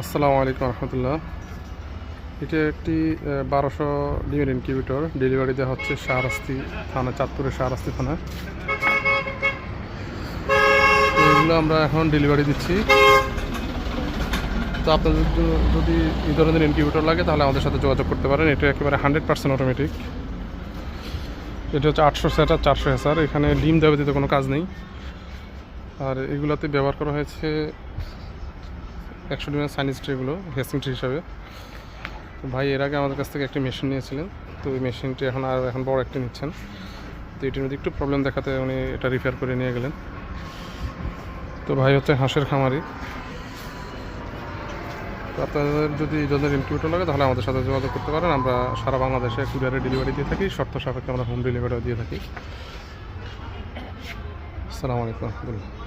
আসসালামু আলাইকুম রহমতুল্লাহ। এটা একটি 1200 ডিমের ইনকিউবেটর ডেলিভারি দেওয়া হচ্ছে শাহরাস্তি থানা, চাঁদপুরের শাহরাস্তি থানা। তো এগুলো আমরা এখন ডেলিভারি দিচ্ছি। তো আপনাদের যদি এই ধরনের ইনকিউবেটর লাগে তাহলে আমাদের সাথে যোগাযোগ করতে পারেন। এটা একেবারে 100% অটোমেটিক। এটা হচ্ছে 800 সেটার 400 এসআর। এখানে ডিম দেওয়া ব্যতীত কোনো কাজ নেই। আর এগুলোতে ব্যবহার করা হয়েছে 100 ডিমের সাইনিজ ট্রেগুলো হেসিং ট্রে হিসাবে। তো ভাই এর আগে আমাদের কাছ থেকে একটি মেশিন নিয়েছিলেন, তো ওই মেশিনটি এখন বড় একটি নিচ্ছেন। তো এটির মধ্যে একটু প্রবলেম দেখাতে উনি এটা রিপেয়ার করে নিয়ে গেলেন। তো ভাই হচ্ছে হাঁসের খামারি। তো আপনাদের যদি এই ধরনের ইনকিউবেটর লাগে তাহলে আমাদের সাথে যোগাযোগ করতে পারেন। আমরা সারা বাংলাদেশে কুরিয়ারে ডেলিভারি দিয়ে থাকি, শর্ত সাপেক্ষে আমরা হোম ডেলিভারিও দিয়ে থাকি। আসসালামু আলাইকুম রহমতুল্লাহ।